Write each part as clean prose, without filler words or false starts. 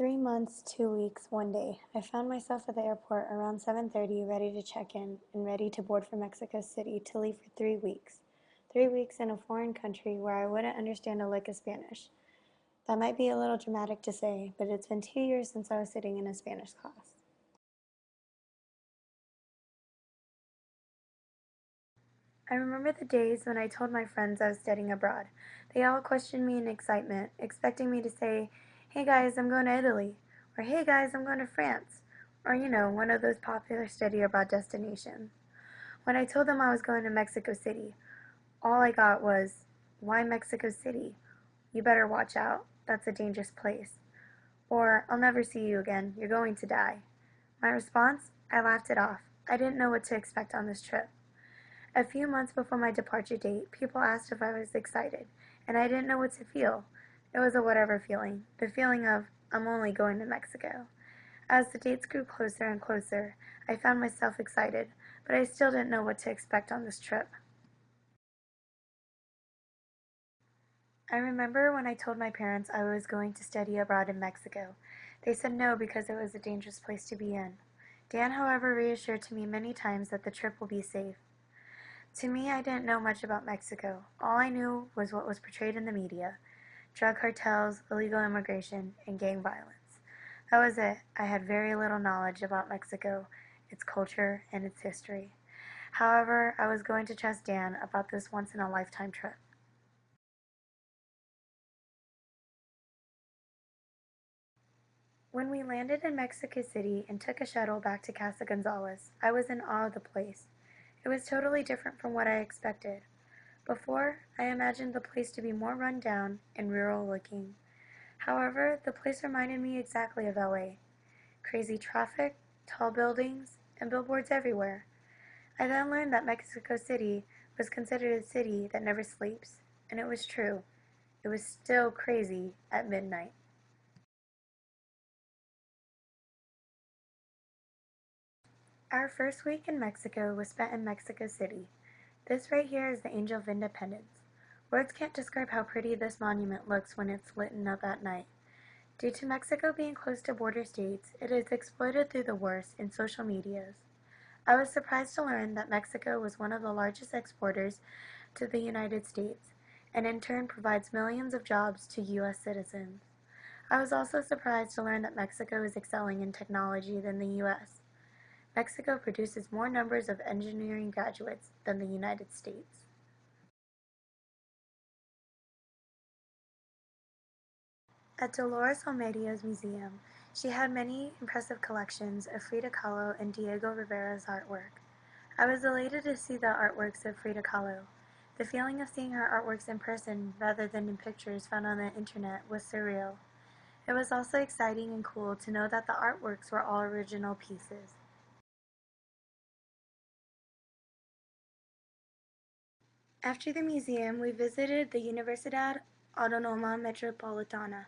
3 months, 2 weeks, one day. I found myself at the airport around 7:30, ready to check in and ready to board for Mexico City to leave for 3 weeks. 3 weeks in a foreign country where I wouldn't understand a lick of Spanish. That might be a little dramatic to say, but it's been 2 years since I was sitting in a Spanish class. I remember the days when I told my friends I was studying abroad. They all questioned me in excitement, expecting me to say, "Hey guys, I'm going to Italy," or "Hey guys, I'm going to France," or one of those popular study abroad destinations. When I told them I was going to Mexico City, all I got was, "Why Mexico City? You better watch out. That's a dangerous place." Or, "I'll never see you again. You're going to die." My response? I laughed it off. I didn't know what to expect on this trip. A few months before my departure date, people asked if I was excited, and I didn't know what to feel. It was a whatever feeling, the feeling of, I'm only going to Mexico. As the dates grew closer and closer, I found myself excited, but I still didn't know what to expect on this trip. I remember when I told my parents I was going to study abroad in Mexico. They said no because it was a dangerous place to be in. Dan, however, reassured to me many times that the trip will be safe. To me, I didn't know much about Mexico. All I knew was what was portrayed in the media: drug cartels, illegal immigration, and gang violence. That was it. I had very little knowledge about Mexico, its culture, and its history. However, I was going to trust Dan about this once-in-a-lifetime trip. When we landed in Mexico City and took a shuttle back to Casa Gonzalez, I was in awe of the place. It was totally different from what I expected. Before, I imagined the place to be more run down and rural looking. However, the place reminded me exactly of LA. Crazy traffic, tall buildings, and billboards everywhere. I then learned that Mexico City was considered a city that never sleeps, and it was true. It was still crazy at midnight. Our first week in Mexico was spent in Mexico City. This right here is the Angel of Independence. Words can't describe how pretty this monument looks when it's lit up at night. Due to Mexico being close to border states, it is exploited through the worst in social medias. I was surprised to learn that Mexico was one of the largest exporters to the United States, and in turn provides millions of jobs to U.S. citizens. I was also surprised to learn that Mexico is excelling in technology than the U.S. Mexico produces more numbers of engineering graduates than the United States. At Dolores Almeida's museum, she had many impressive collections of Frida Kahlo and Diego Rivera's artwork. I was elated to see the artworks of Frida Kahlo. The feeling of seeing her artworks in person rather than in pictures found on the internet was surreal. It was also exciting and cool to know that the artworks were all original pieces. After the museum, we visited the Universidad Autónoma Metropolitana.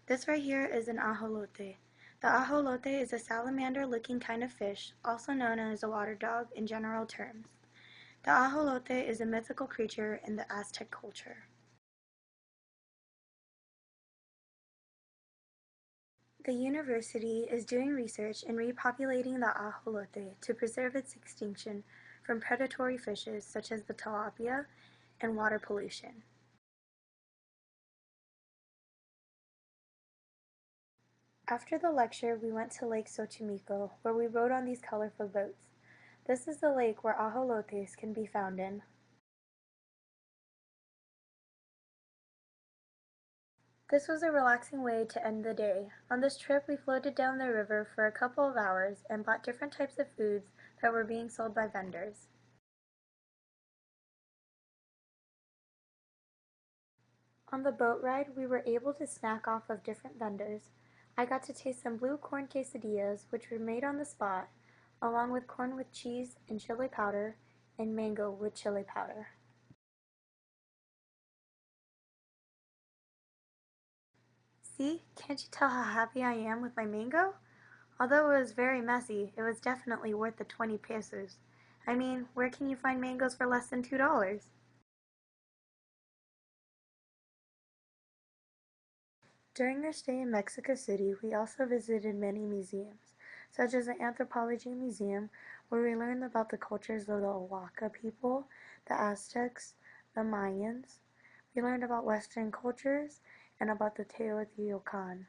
This right here is an ajolote. The ajolote is a salamander-looking kind of fish, also known as a water dog in general terms. The ajolote is a mythical creature in the Aztec culture. The university is doing research in repopulating the ajolote to preserve its extinction from predatory fishes such as the tilapia and water pollution. After the lecture, we went to Lake Xochimilco, where we rode on these colorful boats. This is the lake where ajolotes can be found in. This was a relaxing way to end the day. On this trip, we floated down the river for a couple of hours and bought different types of foods that were being sold by vendors. On the boat ride, we were able to snack off of different vendors. I got to taste some blue corn quesadillas, which were made on the spot, along with corn with cheese and chili powder, and mango with chili powder. See, can't you tell how happy I am with my mango? Although it was very messy, it was definitely worth the 20 pesos. I mean, where can you find mangoes for less than $2? During our stay in Mexico City, we also visited many museums, such as the Anthropology Museum, where we learned about the cultures of the Oaxaca people, the Aztecs, the Mayans. We learned about Western cultures and about the Teotihuacan.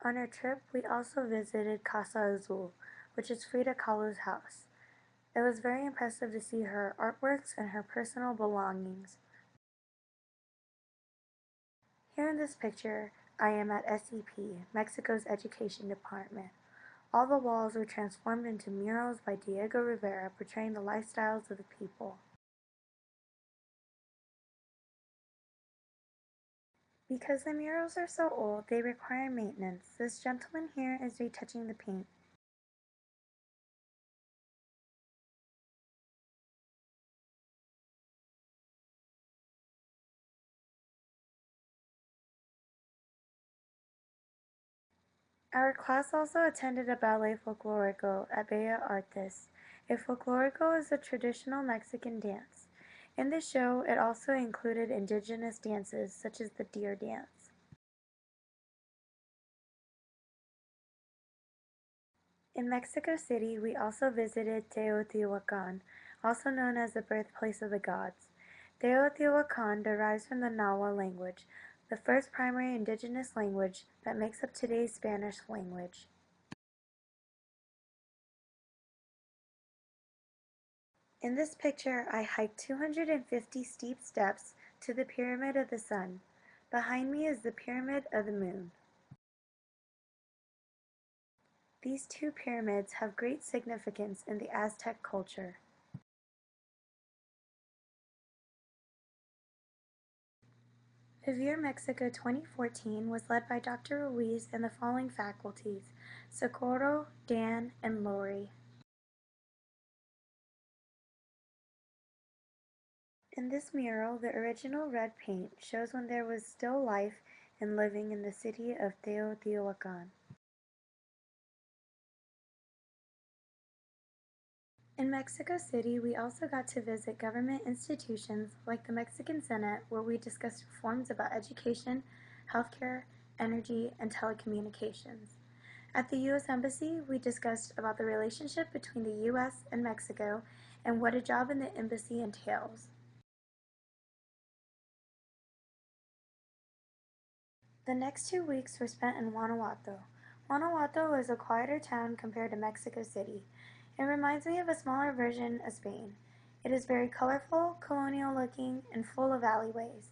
On our trip, we also visited Casa Azul, which is Frida Kahlo's house. It was very impressive to see her artworks and her personal belongings. Here in this picture, I am at SEP, Mexico's Education Department. All the walls were transformed into murals by Diego Rivera portraying the lifestyles of the people. Because the murals are so old, they require maintenance. This gentleman here is retouching the paint. Our class also attended a ballet folklorico at Bella Artes. A folklorico is a traditional Mexican dance. In the show, it also included indigenous dances such as the deer dance. In Mexico City, we also visited Teotihuacan, also known as the birthplace of the gods. Teotihuacan derives from the Nahuatl language, the first primary indigenous language that makes up today's Spanish language. In this picture, I hiked 250 steep steps to the Pyramid of the Sun. Behind me is the Pyramid of the Moon. These two pyramids have great significance in the Aztec culture. Vivir Mexico 2014 was led by Dr. Ruiz and the following faculties: Socorro, Dan, and Lori. In this mural, the original red paint shows when there was still life and living in the city of Teotihuacan. In Mexico City, we also got to visit government institutions like the Mexican Senate, where we discussed reforms about education, healthcare, energy, and telecommunications. At the U.S. Embassy, we discussed about the relationship between the U.S. and Mexico and what a job in the embassy entails. The next 2 weeks were spent in Guanajuato. Guanajuato is a quieter town compared to Mexico City. It reminds me of a smaller version of Spain. It is very colorful, colonial looking, and full of alleyways.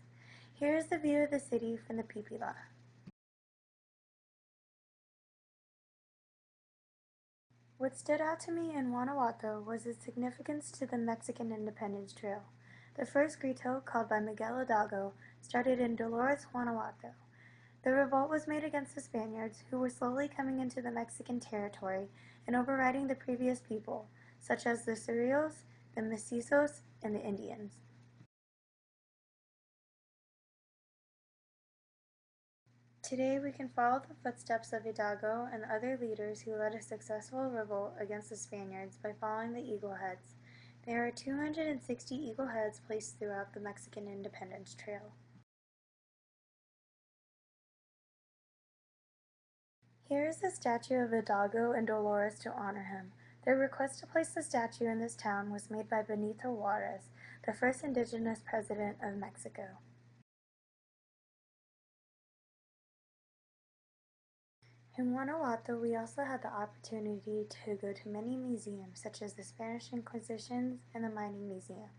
Here is the view of the city from the Pipila. What stood out to me in Guanajuato was its significance to the Mexican Independence Trail. The first grito, called by Miguel Hidalgo, started in Dolores, Guanajuato. The revolt was made against the Spaniards, who were slowly coming into the Mexican territory and overriding the previous people, such as the Sureños, the Mestizos, and the Indians. Today we can follow the footsteps of Hidalgo and other leaders who led a successful revolt against the Spaniards by following the eagle heads. There are 260 eagle heads placed throughout the Mexican Independence Trail. Here is the statue of Hidalgo and Dolores to honor him. Their request to place the statue in this town was made by Benito Juarez, the first indigenous president of Mexico. In Guanajuato, we also had the opportunity to go to many museums, such as the Spanish Inquisition and the Mining Museum.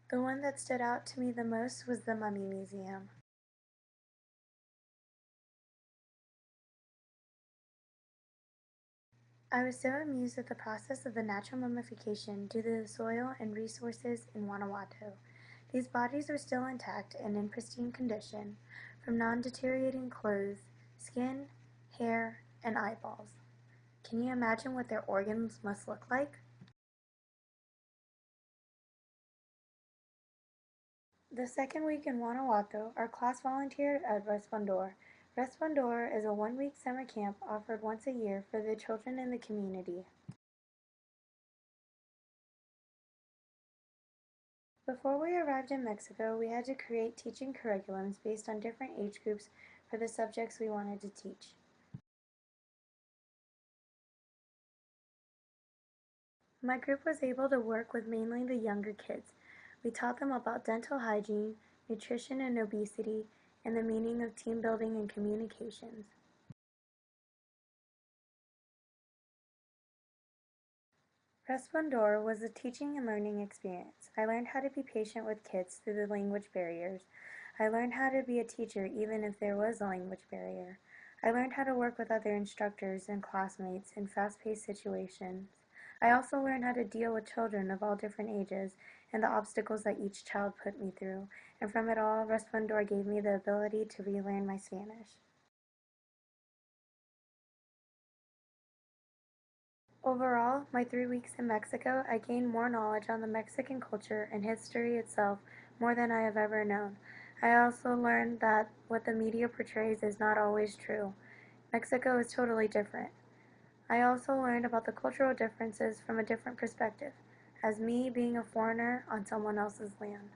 The one that stood out to me the most was the Mummy Museum. I was so amused at the process of the natural mummification due to the soil and resources in Guanajuato. These bodies were still intact and in pristine condition, from non-deteriorating clothes, skin, hair, and eyeballs. Can you imagine what their organs must look like? The second week in Guanajuato, our class volunteered at Resplandor. Resplandor is a one-week summer camp offered once a year for the children in the community. Before we arrived in Mexico, we had to create teaching curriculums based on different age groups for the subjects we wanted to teach. My group was able to work with mainly the younger kids. We taught them about dental hygiene, nutrition and obesity, and the meaning of team building and communications. Resplandor was a teaching and learning experience. I learned how to be patient with kids through the language barriers. I learned how to be a teacher even if there was a language barrier. I learned how to work with other instructors and classmates in fast-paced situations. I also learned how to deal with children of all different ages and the obstacles that each child put me through. And from it all, Resplandor gave me the ability to relearn my Spanish. Overall, my 3 weeks in Mexico, I gained more knowledge on the Mexican culture and history itself more than I have ever known. I also learned that what the media portrays is not always true. Mexico is totally different. I also learned about the cultural differences from a different perspective, as me being a foreigner on someone else's land.